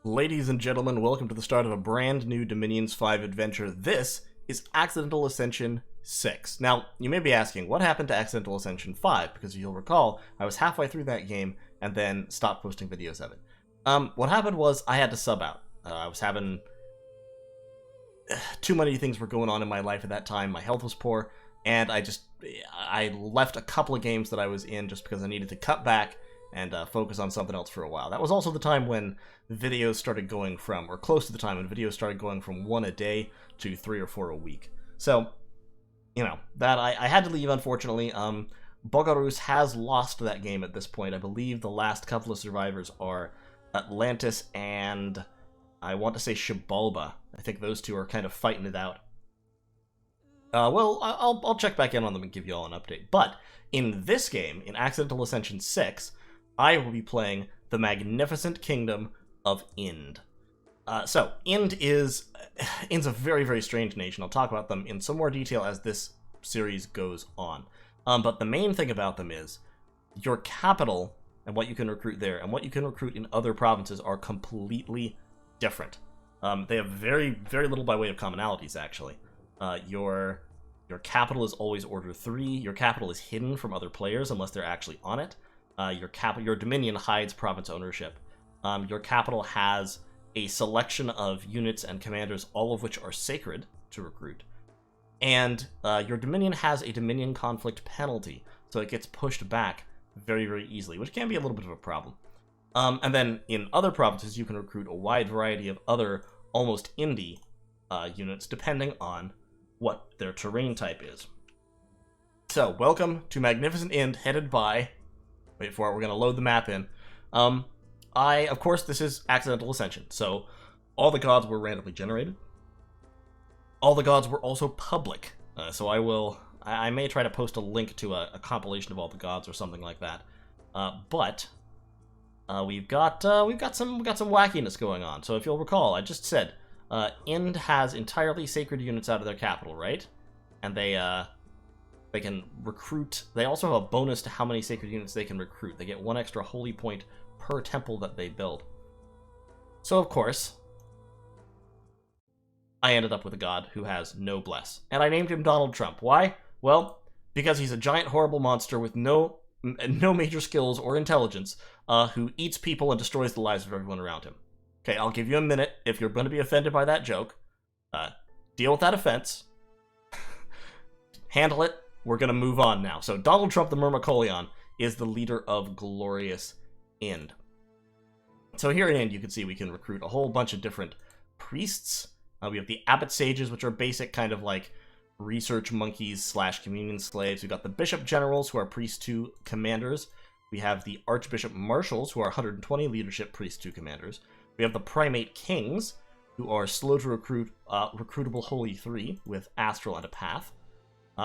Ladies and gentlemen, welcome to the start of a brand new Dominions 5 adventure. This is Accidental Ascension 6. Now, you may be asking, what happened to Accidental Ascension 5? Because you'll recall, I was halfway through that game and then stopped posting videos of it. What happened was I had to sub out. I was having... too many things were going on in my life at that time. My health was poor, and I left a couple of games that I was in just because I needed to cut back and focus on something else for a while. That was also the time when videos started going from, or close to the time when videos started going from 1 a day to 3 or 4 a week. So, you know, that I had to leave, unfortunately. Bogarus has lost that game at this point. I believe the last couple of survivors are Atlantis and I want to say Shibalba. I think those two are kind of fighting it out. Well, I'll check back in on them and give you all an update. But in this game, in Accidental Ascension 6, I will be playing the magnificent kingdom of Ind. So, Ind is a very, very strange nation. I'll talk about them in some more detail as this series goes on. But the main thing about them is your capital and what you can recruit there and what you can recruit in other provinces are completely different. They have very, very little by way of commonalities, actually. Your capital is always Order 3. Your capital is hidden from other players unless they're actually on it. Your dominion hides province ownership. Your capital has a selection of units and commanders, all of which are sacred to recruit. And your dominion has a dominion conflict penalty, so it gets pushed back very, very easily, which can be a little bit of a problem. And then in other provinces, you can recruit a wide variety of other almost indie units, depending on what their terrain type is. So, welcome to Magnificent Ind, headed by... Wait for it, we're going to load the map in. Of course, this is Accidental Ascension, so all the gods were randomly generated. All the gods were also public, so I may try to post a link to a compilation of all the gods or something like that. But we've got some wackiness going on. So if you'll recall, I just said Ind has entirely sacred units out of their capital, right? And they can recruit. They also have a bonus to how many sacred units they can recruit. They get 1 extra holy point per temple that they build. So of course, I ended up with a god who has no bless, and I named him Donald Trump. Why? Well, because he's a giant, horrible monster with no major skills or intelligence, who eats people and destroys the lives of everyone around him. Okay, I'll give you a minute if you're going to be offended by that joke. Deal with that offense. Handle it. We're going to move on now. So Donald Trump the Myrmicolion is the leader of Glorious Ind. So here in Ind, you can see we can recruit a whole bunch of different priests. We have the Abbot Sages, which are basic kind of like research monkeys / communion slaves. We've got the Bishop Generals, who are Priest 2 commanders. We have the Archbishop Marshals, who are 120 leadership Priest 2 commanders. We have the Primate Kings, who are slow to recruit, recruitable Holy 3 with Astral and a Path.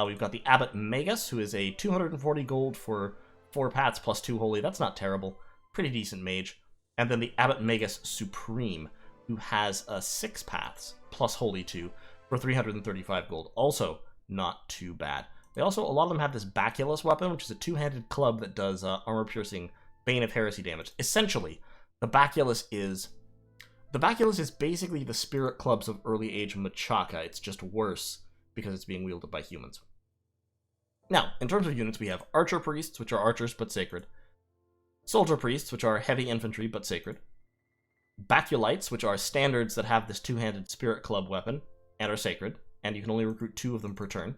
We've got the Abbot Magus, who is a 240 gold for 4 paths plus 2 holy. That's not terrible. Pretty decent mage. And then the Abbot Magus Supreme, who has 6 paths plus holy 2 for 335 gold. Also not too bad. They also, a lot of them have this Baculus weapon, which is a 2-handed club that does armor-piercing Bane of Heresy damage. Essentially, the Baculus is basically the spirit clubs of early age Machaca. It's just worse because it's being wielded by humans. Now, in terms of units, we have Archer Priests, which are archers but sacred. Soldier Priests, which are heavy infantry but sacred. Baculites, which are standards that have this 2-handed spirit club weapon and are sacred, and you can only recruit 2 of them per turn.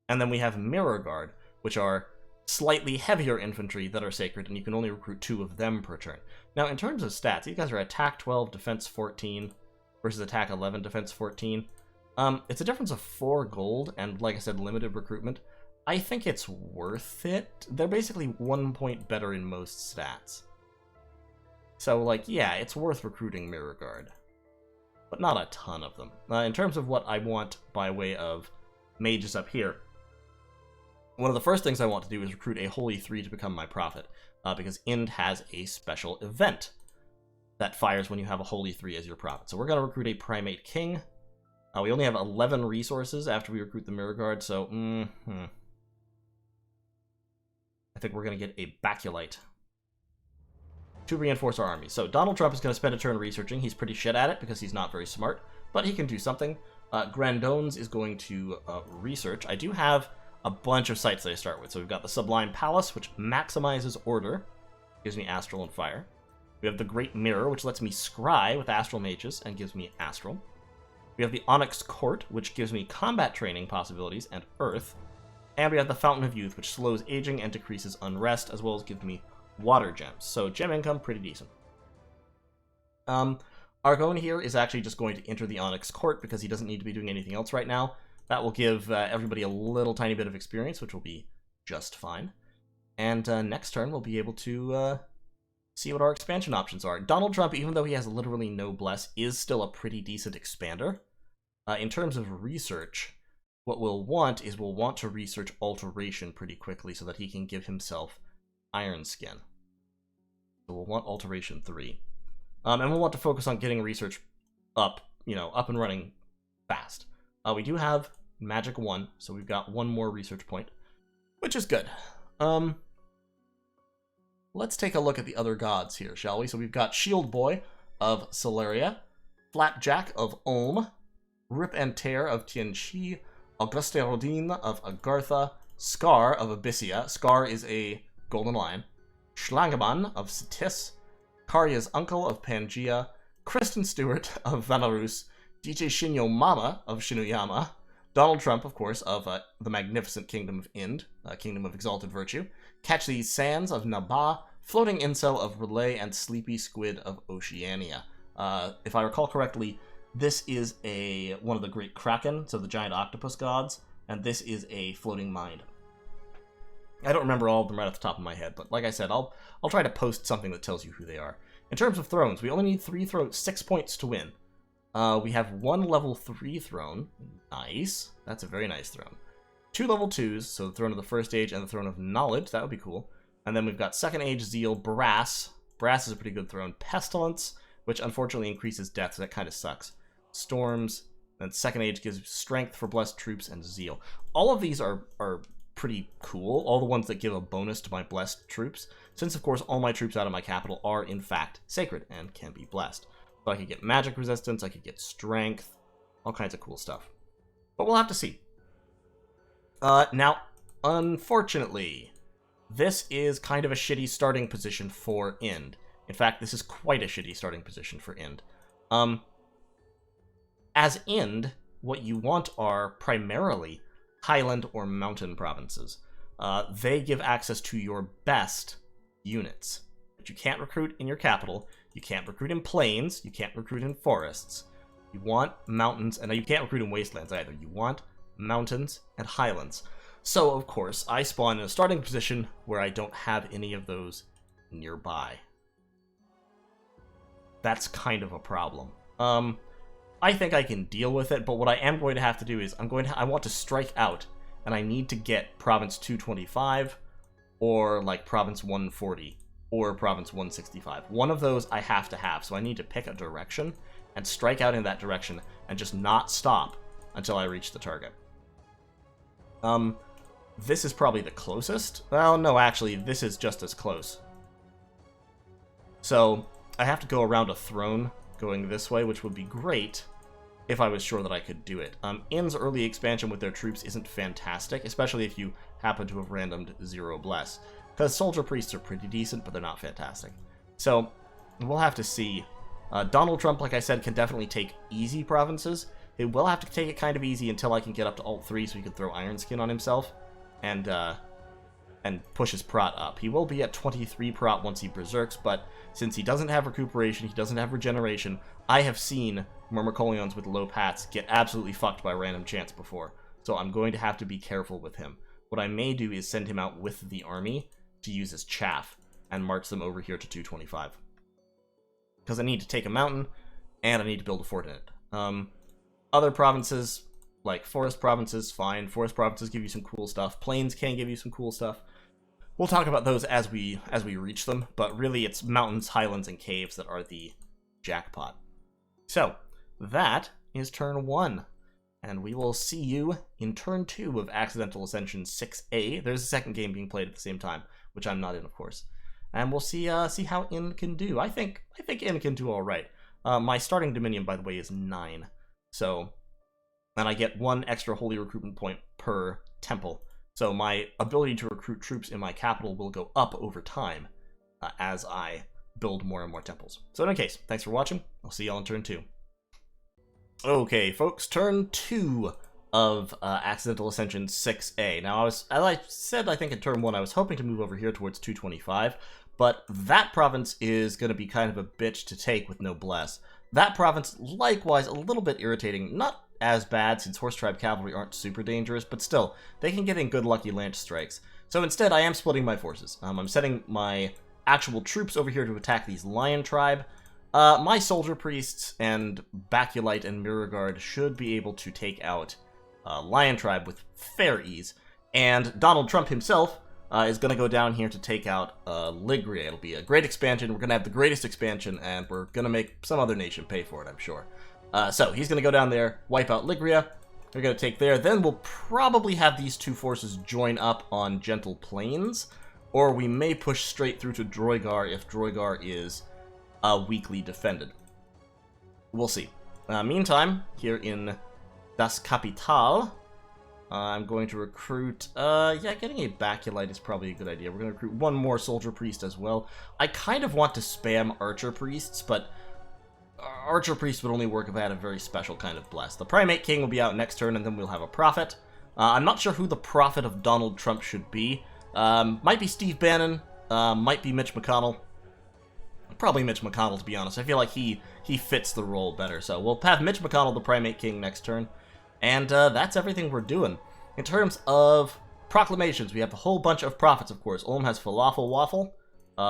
And then we have Mirror Guard, which are slightly heavier infantry that are sacred, and you can only recruit 2 of them per turn. Now, in terms of stats, these guys are attack 12, defense 14, versus attack 11, defense 14. It's a difference of 4 gold, and like I said, limited recruitment. I think it's worth it. They're basically 1 point better in most stats. So, like, yeah, it's worth recruiting Mirror Guard. But not a ton of them. In terms of what I want by way of mages up here, one of the first things I want to do is recruit a Holy 3 to become my prophet, because Ind has a special event that fires when you have a Holy 3 as your prophet. So we're going to recruit a Primate King. We only have 11 resources after we recruit the Mirror Guard, so I think we're going to get a Baculite. to reinforce our army. So Donald Trump is going to spend a turn researching. He's pretty shit at it because he's not very smart, but he can do something. Grandones is going to research. I do have a bunch of sites that I start with. So we've got the Sublime Palace, which maximizes order, gives me Astral and Fire. We have the Great Mirror, which lets me scry with Astral Mages and gives me Astral. We have the Onyx Court, which gives me combat training possibilities and Earth. And we have the Fountain of Youth, which slows aging and decreases unrest, as well as gives me water gems. So gem income, pretty decent. Argonne here is actually just going to enter the Onyx Court because he doesn't need to be doing anything else right now. That will give everybody a little tiny bit of experience, which will be just fine. And next turn, we'll be able to see what our expansion options are. Donald Trump, even though he has literally no bless, is still a pretty decent expander. In terms of research, what we'll want is we'll want to research Alteration pretty quickly so that he can give himself Iron Skin. So we'll want Alteration 3. And we'll want to focus on getting research up and running fast. We do have Magic 1, so we've got one more research point, which is good. Let's take a look at the other gods here, shall we? So we've got Shield Boy of Sceleria, Flapjack of Ulm, Rip and Tear of Tianqi, Auguste Rodin of Agartha, Scar of Abyssia. Scar is a golden lion. Schlangemann of Cetis, Karya's uncle of Pangea, Kristen Stewart of Vanarus, DJ Shinyo Mama of Shinuyama, Donald Trump, of course, of the magnificent Kingdom of Ind, Kingdom of Exalted Virtue, Catch These Sands of Nabha, Floating Incel of Relay, and Sleepy Squid of Oceania. If I recall correctly, this is one of the Great Kraken, so the giant octopus gods, and this is a Floating Mind. I don't remember all of them right off the top of my head, but like I said, I'll try to post something that tells you who they are. In terms of thrones, we only need 6 points to win. We have 1 level 3 throne. Nice. That's a very nice throne. 2 level 2s, so the Throne of the First Age and the Throne of Knowledge. That would be cool. And then we've got Second Age, Zeal, Brass. Brass is a pretty good throne. Pestilence, which unfortunately increases death, so that kind of sucks. Storms. And Second Age gives Strength for Blessed Troops and Zeal. All of these are pretty cool. All the ones that give a bonus to my Blessed Troops. Since, of course, all my troops out of my capital are, in fact, sacred and can be blessed. So I could get magic resistance, I could get strength, all kinds of cool stuff. But we'll have to see. Now, unfortunately, this is kind of a shitty starting position for Ind. In fact, this is quite a shitty starting position for Ind. As Ind, what you want are primarily highland or mountain provinces. They give access to your best units, but you can't recruit in your capital. You can't recruit in plains, you can't recruit in forests. You want mountains, and you can't recruit in wastelands either. You want mountains and highlands. So, of course, I spawn in a starting position where I don't have any of those nearby. That's kind of a problem. I think I can deal with it, but what I am going to have to do is I want to strike out, and I need to get Province 225, or like Province 140. Or Province 165. One of those I have to have, so I need to pick a direction and strike out in that direction and just not stop until I reach the target. This is probably the closest. Well, no, actually, this is just as close. So, I have to go around a throne going this way, which would be great if I was sure that I could do it. Ind's early expansion with their troops isn't fantastic, especially if you happen to have randomed 0 bless. Because soldier priests are pretty decent, but they're not fantastic. So, we'll have to see. Donald Trump, like I said, can definitely take easy provinces. He will have to take it kind of easy until I can get up to Alt 3 so he can throw Iron Skin on himself and push his prot up. He will be at 23 prot once he berserks, but since he doesn't have recuperation, he doesn't have regeneration, I have seen Myrmecolions with low pats get absolutely fucked by random chance before. So I'm going to have to be careful with him. What I may do is send him out with the army to use as chaff and march them over here to 225. Because I need to take a mountain, and I need to build a fort in it. Other provinces, like forest provinces, fine. Forest provinces give you some cool stuff. Plains can give you some cool stuff. We'll talk about those as we reach them, but really it's mountains, highlands, and caves that are the jackpot. So, that is turn 1. And we will see you in turn 2 of Accidental Ascension 6A. There's a second game being played at the same time, which I'm not in, of course. and we'll see how In can do. I think In can do all right. My starting Dominion, by the way, is 9, so, and I get 1 extra holy recruitment point per temple. So my ability to recruit troops in my capital will go up over time as I build more and more temples. So in any case, thanks for watching. I'll see y'all in turn 2. Okay, folks, turn 2 of Accidental Ascension 6A. Now, as I said, I think in turn 1, I was hoping to move over here towards 225, but that province is going to be kind of a bitch to take with no bless. That province, likewise, a little bit irritating. Not as bad, since Horse Tribe Cavalry aren't super dangerous, but still, they can get in good lucky lance strikes. So instead, I am splitting my forces. I'm sending my actual troops over here to attack these Lion Tribe. My Soldier Priests and Baculite and Mirror Guard should be able to take out Lion Tribe with fair ease. And Donald Trump himself is going to go down here to take out Ligria. It'll be a great expansion. We're going to have the greatest expansion, and we're going to make some other nation pay for it, I'm sure. So he's going to go down there, wipe out Ligria. We're going to take there. Then we'll probably have these 2 forces join up on Gentle Plains, or we may push straight through to Droigar if Droigar is weakly defended. We'll see. Meantime, here in Das Kapital, I'm going to recruit, yeah, getting a Baculite is probably a good idea. We're going to recruit 1 more Soldier Priest as well. I kind of want to spam Archer Priests, but Archer Priest would only work if I had a very special kind of bless. The Primate King will be out next turn, and then we'll have a Prophet. I'm not sure who the Prophet of Donald Trump should be. Might be Steve Bannon, might be Mitch McConnell. Probably Mitch McConnell, to be honest. I feel like he fits the role better. So we'll have Mitch McConnell, the Primate King, next turn. And that's everything we're doing. In terms of proclamations, we have a whole bunch of prophets, of course. Ulm has Falafel Waffle,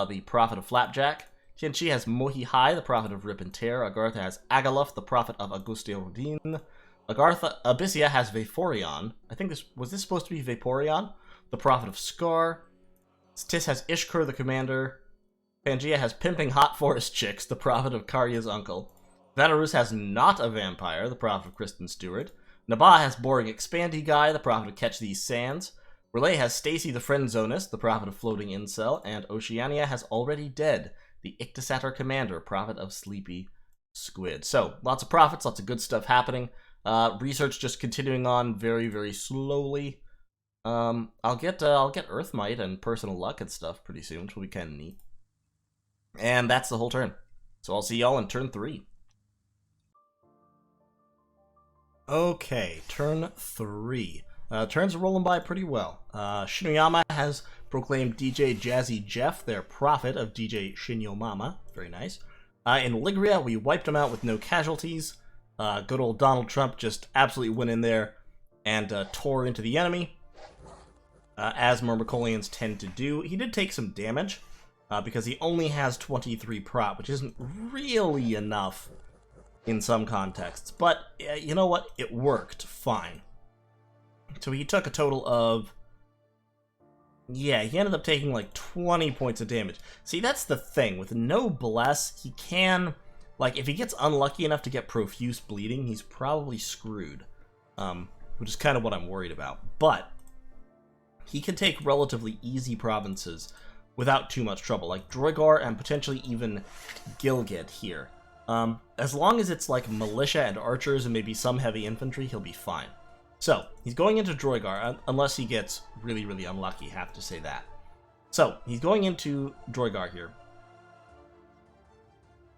the Prophet of Flapjack. Tianchi has Mohi Hai, the Prophet of Rip and Tear. Agartha has Agaluf, the Prophet of Augustio Rodin. Abyssia has Vaporeon. I think was this supposed to be Vaporeon? The Prophet of Scar. Tis has Ishkur, the Commander. Pangea has Pimping Hot Forest Chicks, the Prophet of Karya's uncle. Vanarus has Not a Vampire, the Prophet of Kristen Stewart. Nabah has Boring Expandy Guy, the Prophet of Catch These Sands. Relay has Stacy the Friendzonist, the Prophet of Floating Incel. And Oceania has Already Dead, the Ictosator Commander, Prophet of Sleepy Squid. So, lots of prophets, lots of good stuff happening. Research just continuing on very, very slowly. I'll get Earthmite and Personal Luck and stuff pretty soon, which will be kind of neat. And that's the whole turn. So I'll see y'all in turn 3. Okay, turn 3. Turns are rolling by pretty well. Shinoyama has proclaimed DJ Jazzy Jeff their prophet of DJ Shinyomama. Very nice. In Ligria, we wiped them out with no casualties. Good old Donald Trump just absolutely went in there and tore into the enemy, as Myrmicolians tend to do. He did take some damage, because he only has 23 prot, which isn't really enough in some contexts. But you know what? It worked fine. So he took a total of... yeah, he ended up taking like 20 points of damage. See, that's the thing. With no bless, he can... like, if he gets unlucky enough to get profuse bleeding, he's probably screwed. Which is kind of what I'm worried about. But he can take relatively easy provinces without too much trouble, like Droigar and potentially even Gilgit here. As long as it's like militia and archers and maybe some heavy infantry, he'll be fine. So, he's going into Droigar, unless he gets really, really unlucky, have to say that. So, he's going into Droigar here.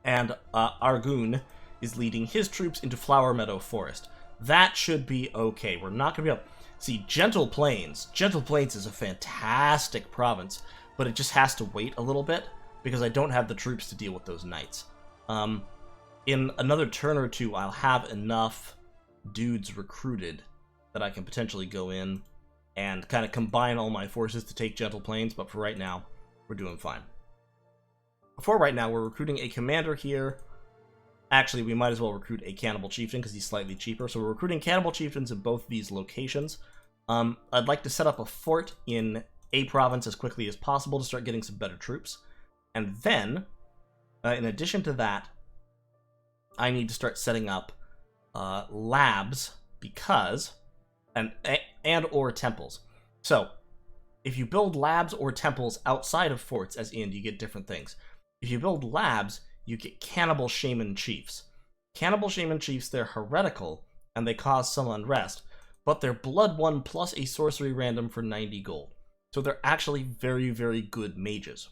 And Argun is leading his troops into Flower Meadow Forest. That should be okay. We're not going to be able... see, Gentle Plains. Gentle Plains is a fantastic province, but it just has to wait a little bit, because I don't have the troops to deal with those knights. In another turn or two, I'll have enough dudes recruited that I can potentially go in and kind of combine all my forces to take Gentle Plains, but for right now, we're doing fine. For right now, we're recruiting a commander here. Actually, we might as well recruit a Cannibal Chieftain, because he's slightly cheaper. So we're recruiting Cannibal Chieftains in both these locations. I'd like to set up a fort in a province as quickly as possible to start getting some better troops. And then, in addition to that, I need to start setting up labs, because... and or temples. So, If you build labs or temples outside of forts as Ind, you get different things. If you build labs, you get Cannibal Shaman Chiefs. Cannibal Shaman Chiefs, they're heretical, and they cause some unrest, but they're Blood 1 plus a sorcery random for 90 gold. So they're actually very, very good mages.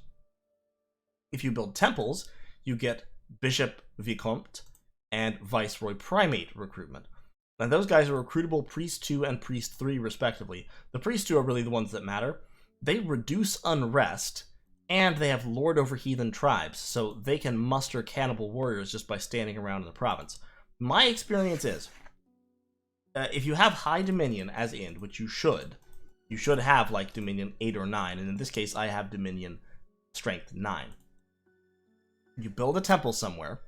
If you build temples, you get Bishop Vicomte and Viceroy Primate recruitment. And those guys are recruitable Priest 2 and Priest 3 respectively. The Priest 2 are really the ones that matter. They reduce unrest, and they have Lord over Heathen Tribes, so they can muster cannibal warriors just by standing around in the province. My experience is, if you have high Dominion as Ind, which you should have like Dominion 8 or 9, and in this case I have Dominion Strength 9. You build a temple somewhere,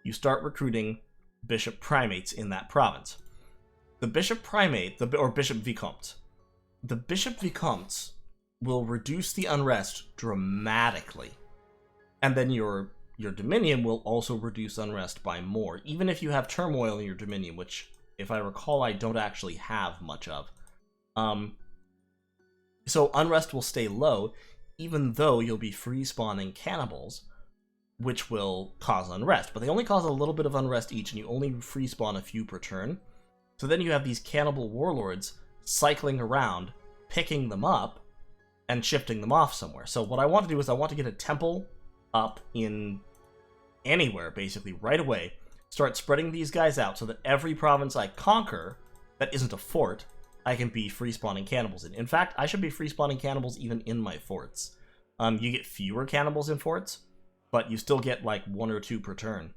you start recruiting Bishop Primates in that province. The Bishop Primate, or Bishop Vicomte, the Bishop Vicomtes will reduce the unrest dramatically. And then your Dominion will also reduce unrest by more, even if you have turmoil in your Dominion, which, if I recall, I don't actually have much of. So unrest will stay low, even though you'll be free-spawning cannibals, which will cause unrest. But they only cause a little bit of unrest each, and you only free-spawn a few per turn. So then you have these cannibal warlords cycling around, picking them up, and shifting them off somewhere. So what I want to do is I want to get a temple up in anywhere, basically, right away. Start spreading these guys out so that every province I conquer that isn't a fort, I can be free-spawning cannibals in. In fact, I should be free-spawning cannibals even in my forts. You get fewer cannibals in forts, but you still get like 1 or 2 per turn.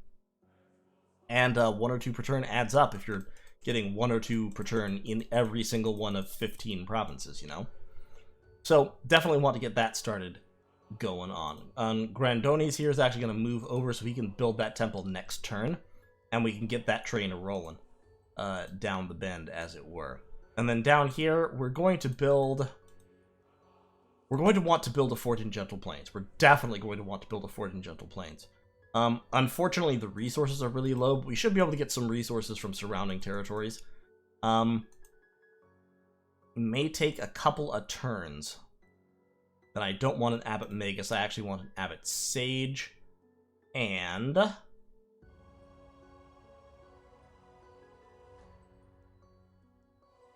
And 1 or 2 per turn adds up if you're getting 1 or 2 per turn in every single one of 15 provinces, you know? So definitely want to get that started going on. Grandoni's here is actually going to move over so he can build that temple next turn, and we can get that train rolling down the bend, as it were. And then down here, we're going to want to build a fort in Gentle Plains. We're definitely going to want to build a fort in Gentle Plains. Unfortunately, the resources are really low, but we should be able to get some resources from surrounding territories. May take a couple of turns. Then I don't want an Abbot Magus, I actually want an Abbot Sage. And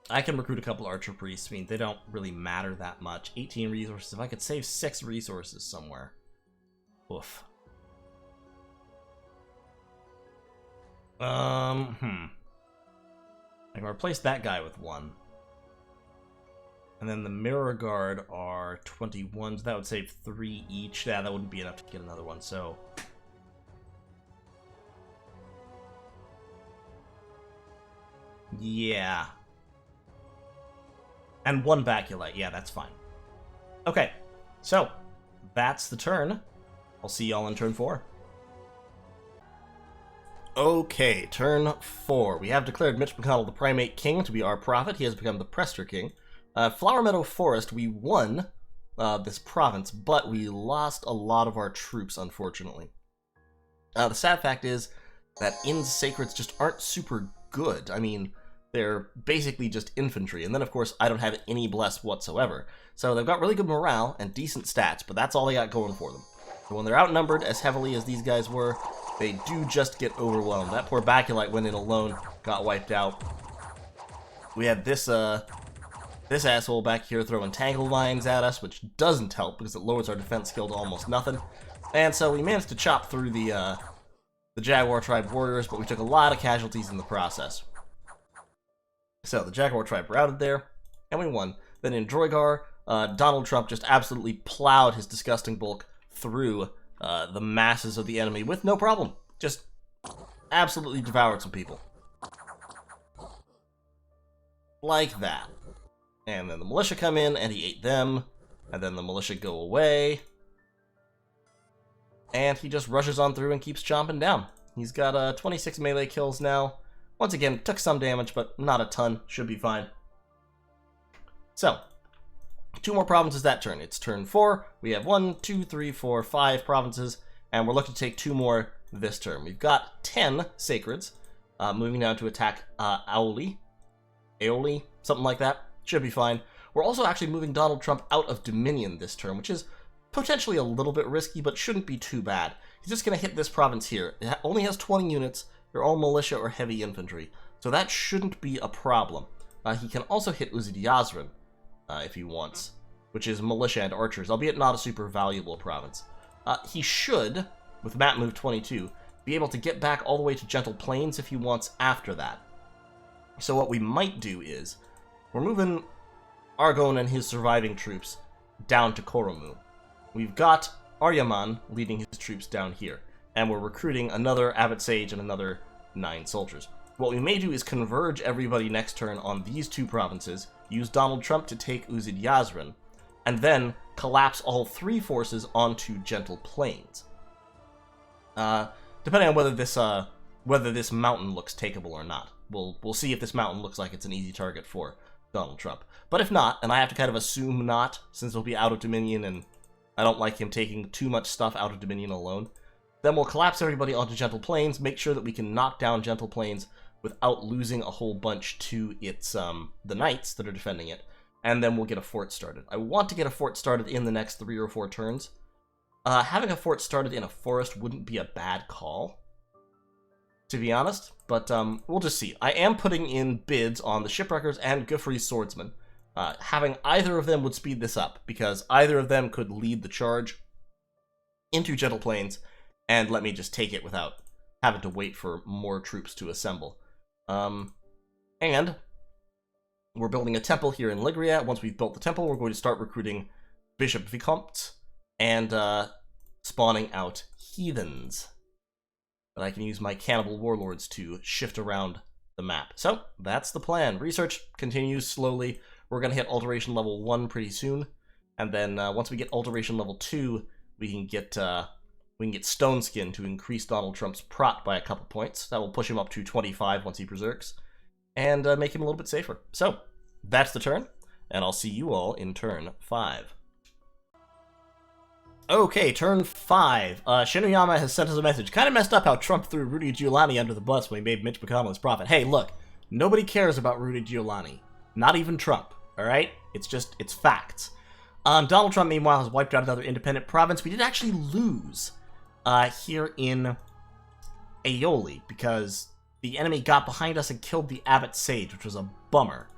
I can recruit a couple Archer Priests. I mean, they don't really matter that much. 18 resources. If I could save 6 resources somewhere. Oof. I can replace that guy with 1. And then the Mirror Guard are 21, so that would save 3 each. Yeah, that wouldn't be enough to get another one, so yeah. And 1 Baculite. Yeah, that's fine. Okay, so that's the turn. I'll see y'all in turn 4. Okay, turn 4. We have declared Mitch McConnell the Primate King to be our prophet. He has become the Prester King. Flower Meadow Forest, we won this province, but we lost a lot of our troops, unfortunately. The sad fact is that Inn's Sacreds just aren't super good. I mean, they're basically just infantry, and then of course I don't have any bless whatsoever. So they've got really good morale and decent stats, but that's all they got going for them. So when they're outnumbered as heavily as these guys were, they do just get overwhelmed. That poor Baculite went in alone, got wiped out. We had this asshole back here throwing tangle lines at us, which doesn't help because it lowers our defense skill to almost nothing. And so we managed to chop through the Jaguar Tribe warriors, but we took a lot of casualties in the process. So the Jaguar Tribe routed there, and we won. Then in Droigar, Donald Trump just absolutely plowed his disgusting bulk through the masses of the enemy with no problem. Just absolutely devoured some people. Like that. And then the militia come in, and he ate them. And then the militia go away. And he just rushes on through and keeps chomping down. He's got 26 melee kills now. Once again, took some damage, but not a ton. Should be fine. So, 2 more provinces that turn. It's turn 4. We have 1, 2, 3, 4, 5 provinces. And we're looking to take 2 more this turn. We've got 10 Sacreds. Moving down to attack Aoli, something like that. Should be fine. We're also actually moving Donald Trump out of Dominion this turn, which is potentially a little bit risky, but shouldn't be too bad. He's just going to hit this province here. It only has 20 units. They're all militia or heavy infantry, so that shouldn't be a problem. He can also hit Uzidyazran if he wants, which is militia and archers, albeit not a super valuable province. He should, with map move 22, be able to get back all the way to Gentle Plains if he wants after that. So what we might do is, we're moving Argon and his surviving troops down to Koromu. We've got Aryaman leading his troops down here, and we're recruiting another Abbot Sage and another 9 soldiers. What we may do is converge everybody next turn on these 2 provinces, use Donald Trump to take Uzidyazran, and then collapse all 3 forces onto Gentle Plains. Depending on whether this mountain looks takeable or not. We'll see if this mountain looks like it's an easy target for Donald Trump. But if not, and I have to kind of assume not, since he'll be out of Dominion and I don't like him taking too much stuff out of Dominion alone, then we'll collapse everybody onto Gentle Plains, make sure that we can knock down Gentle Plains without losing a whole bunch to its the knights that are defending it, and then we'll get a fort started. I want to get a fort started in the next 3 or 4 turns. Having a fort started in a forest wouldn't be a bad call, to be honest, but we'll just see. I am putting in bids on the Shipwreckers and Guthries Swordsmen. Having either of them would speed this up, because either of them could lead the charge into Gentle Plains and let me just take it without having to wait for more troops to assemble. And we're building a temple here in Ligria. Once we've built the temple, we're going to start recruiting Bishop Vicomte and spawning out heathens that I can use my cannibal warlords to shift around the map. So that's the plan. Research continues slowly. We're going to hit alteration level 1 pretty soon, and then once we get alteration level 2, we can get Stone Skin to increase Donald Trump's prot by a couple points. That will push him up to 25 once he berserks, and make him a little bit safer. So that's the turn, and I'll see you all in turn 5. Okay, turn 5. Shinuyama has sent us a message. Kind of messed up how Trump threw Rudy Giuliani under the bus when he made Mitch McConnell his prophet. Hey, look, nobody cares about Rudy Giuliani. Not even Trump, alright? It's facts. Donald Trump, meanwhile, has wiped out another independent province. We did actually lose here in Aeoli, because the enemy got behind us and killed the Abbot Sage, which was a bummer.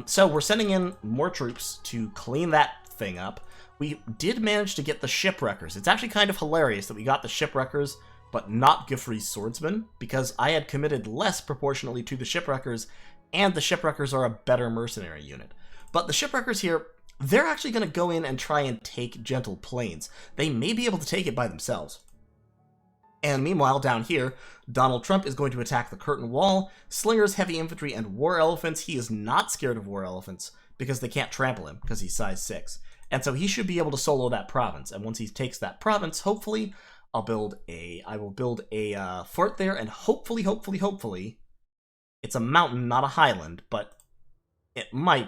So we're sending in more troops to clean that thing up. We did manage to get the Shipwreckers. It's actually kind of hilarious that we got the Shipwreckers, but not Guthries Swordsmen, because I had committed less proportionally to the Shipwreckers, and the Shipwreckers are a better mercenary unit. But the Shipwreckers here, they're actually going to go in and try and take Gentle Plains. They may be able to take it by themselves. And meanwhile, down here, Donald Trump is going to attack the Curtain Wall, Slingers, Heavy Infantry, and War Elephants. He is not scared of War Elephants, because they can't trample him, because he's size 6. And so he should be able to solo that province. And once he takes that province, hopefully, I will build a fort there, and hopefully, it's a mountain, not a highland, but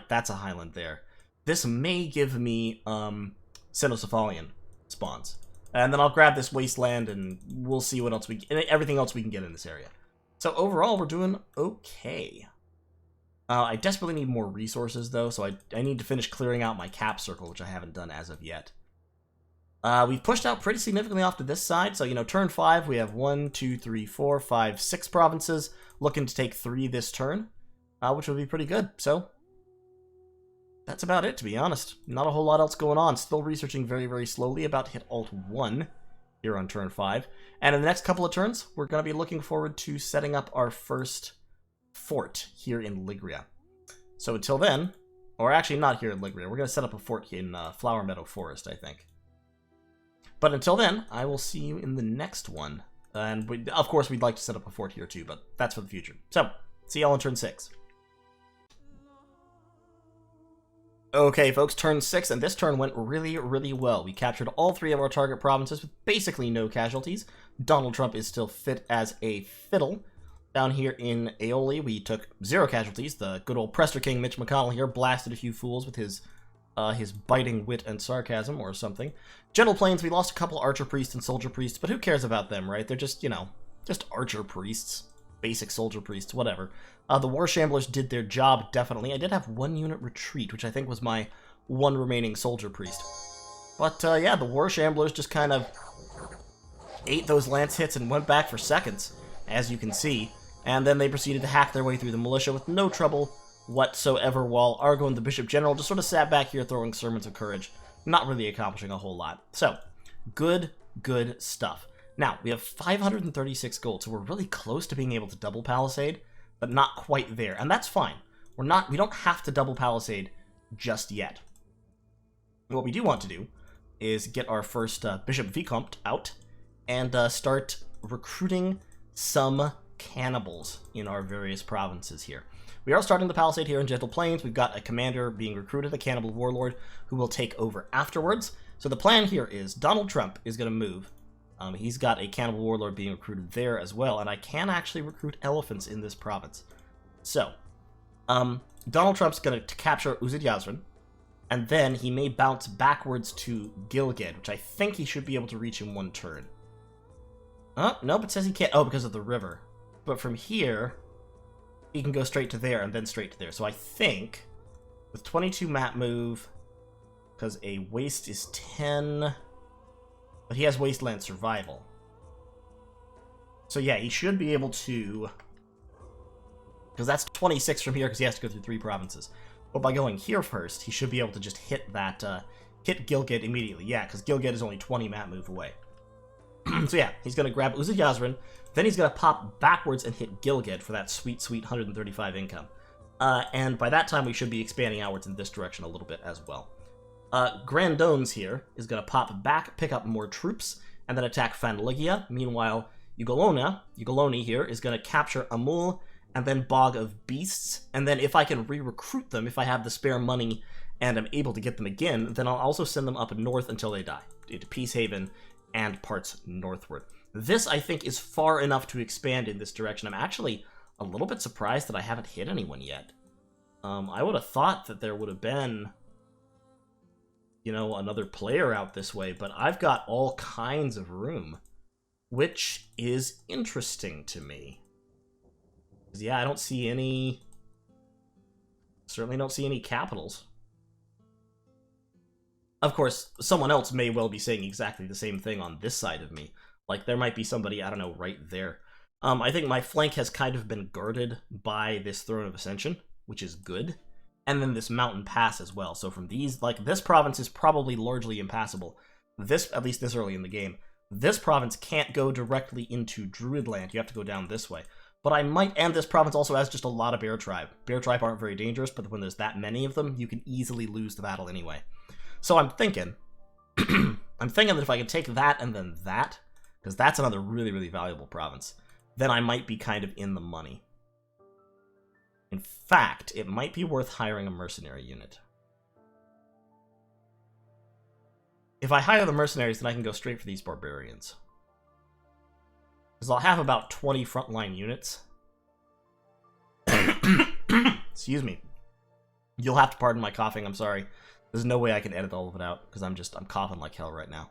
that's a highland there. This may give me Cynocephalian spawns. And then I'll grab this wasteland, and we'll see what else everything else we can get in this area. So overall, we're doing okay. I desperately need more resources, though, so I need to finish clearing out my cap circle, which I haven't done as of yet. We've pushed out pretty significantly off to this side, so, turn 5, we have 1, 2, 3, 4, 5, 6 provinces, looking to take 3 this turn, which would be pretty good, so that's about it, to be honest. Not a whole lot else going on. Still researching very, very slowly, about to hit Alt-1 here on turn 5. And in the next couple of turns, we're going to be looking forward to setting up our first fort here in Ligria. So until then, or actually not here in Ligria, we're going to set up a fort in Flower Meadow Forest, I think. But until then, I will see you in the next one. And of course, we'd like to set up a fort here too, but that's for the future. So, see y'all in turn 6. Okay, folks, turn 6, and this turn went really, really well. We captured all 3 of our target provinces with basically no casualties. Donald Trump is still fit as a fiddle. Down here in Aeoli, we took 0 casualties. The good old Prester King Mitch McConnell here blasted a few fools with his biting wit and sarcasm or something. Gentle Plains, we lost a couple Archer Priests and Soldier Priests, but who cares about them, right? They're just, just Archer Priests. basic soldier priests, whatever. The War Shamblers did their job, definitely. I did have 1 unit retreat, which I think was my 1 remaining soldier priest. But, yeah, the War Shamblers just kind of ate those lance hits and went back for seconds, as you can see. And then they proceeded to hack their way through the militia with no trouble whatsoever, while Argo and the Bishop General just sort of sat back here throwing sermons of courage, not really accomplishing a whole lot. So, good stuff. Now, we have 536 gold, so we're really close to being able to double Palisade, but not quite there, and that's fine. We don't have to double Palisade just yet. What we do want to do is get our first Bishop Vicomte out and start recruiting some cannibals in our various provinces here. We are starting the Palisade here in Gentle Plains. We've got a commander being recruited, a cannibal warlord, who will take over afterwards. So the plan here is Donald Trump is going to move. He's got a cannibal warlord being recruited there as well, and I can actually recruit elephants in this province. So, Donald Trump's going to capture Uzid Yazran, and then he may bounce backwards to Gilgad, which I think he should be able to reach in 1 turn. Oh, nope, it says he can't. Oh, because of the river. But from here, he can go straight to there and then straight to there. So I think, with 22 map move, because a waste is 10, but he has wasteland survival. So yeah, he should be able to, because that's 26 from here, because he has to go through 3 provinces. But by going here first, he should be able to just hit that, hit Gilgad immediately. Yeah, because Gilgad is only 20 map move away. So yeah, he's going to grab Uzid Yazran, then he's going to pop backwards and hit Gilgad for that sweet 135 income. And by that time, we should be expanding outwards in this direction a little bit as well. Grandones here is going to pop back, pick up more troops, and then attack Fanligia. Meanwhile, Ugoloni here is going to capture Amul, and then Bog of Beasts. And then if I can re-recruit them, if I have the spare money and I'm able to get them again, then I'll also send them up north until they die, into Peacehaven and parts northward. This, I think, is far enough to expand in this direction. I'm actually a little bit surprised that I haven't hit anyone yet. I would have thought that there would have been, you know, another player out this way, but I've got all kinds of room, which is interesting to me. Yeah, I don't see any, certainly don't see any capitals. Of course, someone else may well be saying exactly the same thing on this side of me. Like, there might be somebody, I don't know, right there. I think my flank has kind of been guarded by this Throne of Ascension, which is good. And then this mountain pass as well. So from these, like, this province is probably largely impassable. This, at least this early in the game. This province can't go directly into Druidland. You have to go down this way. But I might, and this province also has just a lot of Bear Tribe. Bear Tribe aren't very dangerous, but when there's that many of them, you can easily lose the battle anyway. So I'm thinking, that if I could take that and then that, because that's another really, really valuable province, then I might be kind of in the money. In fact, it might be worth hiring a mercenary unit. If I hire the mercenaries, then I can go straight for these barbarians. Because I'll have about 20 frontline units. Excuse me. You'll have to pardon my coughing, I'm sorry. There's no way I can edit all of it out, because I'm coughing like hell right now.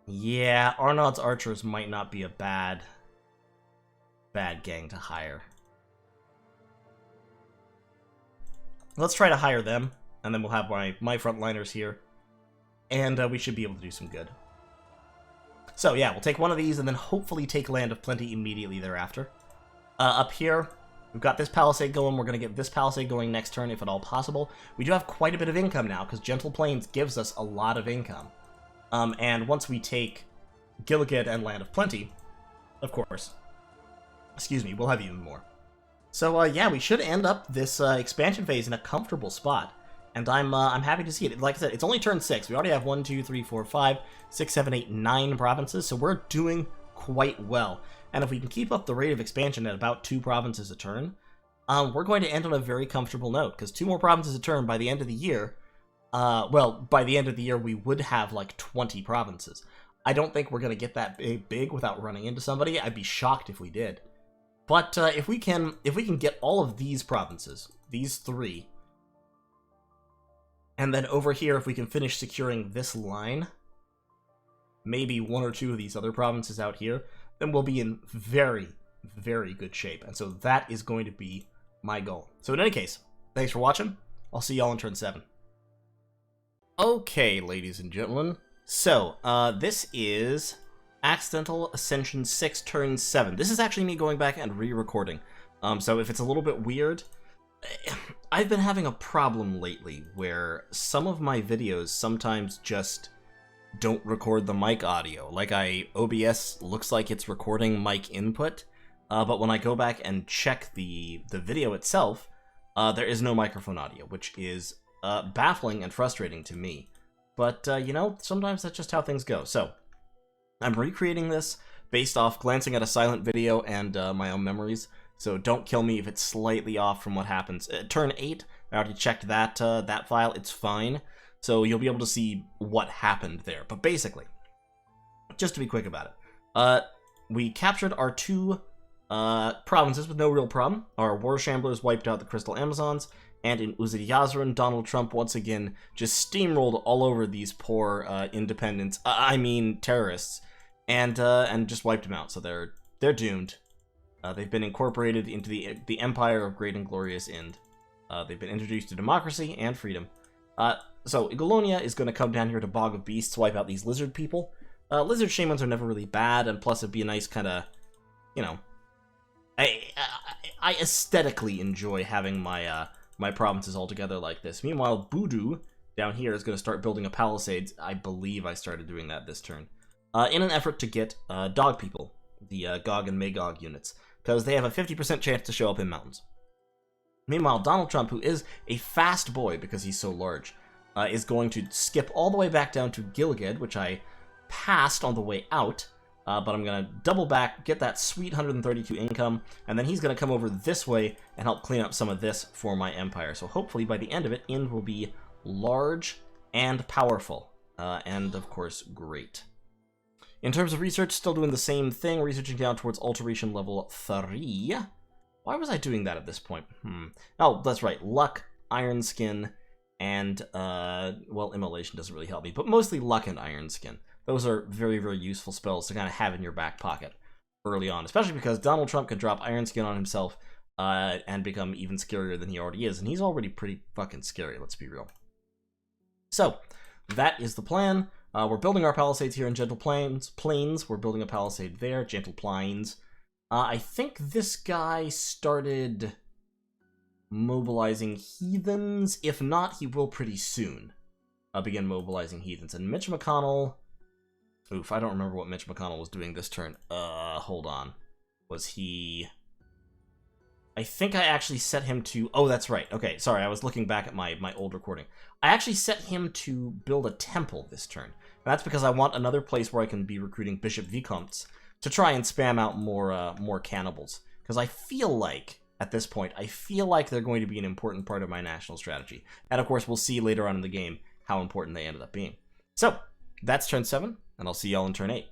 Yeah, Arnaud's archers might not be a bad gang to hire. Let's try to hire them, and then we'll have my frontliners here, and we should be able to do some good. So yeah, we'll take one of these, and then hopefully take Land of Plenty immediately thereafter. Up here, we've got this palisade going. We're going to get this palisade going next turn, if at all possible. We do have quite a bit of income now, because Gentle Plains gives us a lot of income. And once we take Gilgad and Land of Plenty, of course, excuse me, we'll have even more. So yeah, we should end up this expansion phase in a comfortable spot. And I'm happy to see it. Like I said, it's only turn 6. We already have 1, 2, 3, 4, 5, 6, 7, 8, 9 provinces, so we're doing quite well. And if we can keep up the rate of expansion at about 2 provinces a turn, we're going to end on a very comfortable note, because 2 more provinces a turn by the end of the year, well, by the end of the year we would have like 20 provinces. I don't think we're going to get that big without running into somebody. I'd be shocked if we did. But if we can get all of these provinces, these 3, And then over here, if we can finish securing this line, maybe one or two of these other provinces out here, then we'll be in very, very good shape. And so that is going to be my goal. So in any case, thanks for watching. I'll see y'all in turn 7. Okay, ladies and gentlemen. So, this is Accidental Ascension 6, turn 7. This is actually me going back and re-recording. So if it's a little bit weird, I've been having a problem lately where some of my videos sometimes just don't record the mic audio. Like OBS looks like it's recording mic input, but when I go back and check the video itself, there is no microphone audio, which is baffling and frustrating to me. But, you know, sometimes that's just how things go. So, I'm recreating this based off glancing at a silent video and my own memories. So don't kill me if it's slightly off from what happens. Turn 8, I already checked that that file, it's fine. So you'll be able to see what happened there. But basically, just to be quick about it, we captured our 2 provinces with no real problem. Our War Shamblers wiped out the Crystal Amazons, and in Uzid-Yazran, Donald Trump once again just steamrolled all over these poor independents, terrorists, and just wiped them out. So they're doomed. They've been incorporated into the Empire of Great and Glorious Ind. They've been introduced to democracy and freedom. So Igolonia is going to come down here to Bog of Beasts to wipe out these lizard people. Lizard shamans are never really bad, and plus it'd be a nice kind of, you know, I aesthetically enjoy having my my provinces all together like this. Meanwhile, Budu down here is going to start building a palisades. I believe I started doing that this turn, in an effort to get dog people, the Gog and Magog units, because they have a 50% chance to show up in mountains. Meanwhile, Donald Trump, who is a fast boy because he's so large, is going to skip all the way back down to Gilgad, which I passed on the way out, but I'm going to double back, get that sweet 132 income, and then he's going to come over this way and help clean up some of this for my empire. So hopefully by the end of it, Ind will be large and powerful, and of course, great. In terms of research, still doing the same thing, researching down towards alteration level 3. Why was I doing that at this point? Oh, that's right. Luck, Iron Skin, and, well, Immolation doesn't really help me, but mostly Luck and Iron Skin. Those are very, very useful spells to kind of have in your back pocket early on, especially because Donald Trump can drop Iron Skin on himself and become even scarier than he already is, and he's already pretty fucking scary, let's be real. So, that is the plan. We're building our palisades here in Gentle Plains. We're building a palisade there, Gentle Plains. I think this guy started mobilizing heathens. If not, he will pretty soon begin mobilizing heathens. And Mitch McConnell... Oof, I don't remember what Mitch McConnell was doing this turn. Hold on. Was he... I think I actually set him to... Oh, that's right. Okay, sorry, I was looking back at my old recording. I actually set him to build a temple this turn. And that's because I want another place where I can be recruiting Bishop Vicomtes to try and spam out more cannibals. Because I feel like, at this point, I feel like they're going to be an important part of my national strategy. And of course, we'll see later on in the game how important they ended up being. So, that's turn 7, and I'll see y'all in turn 8.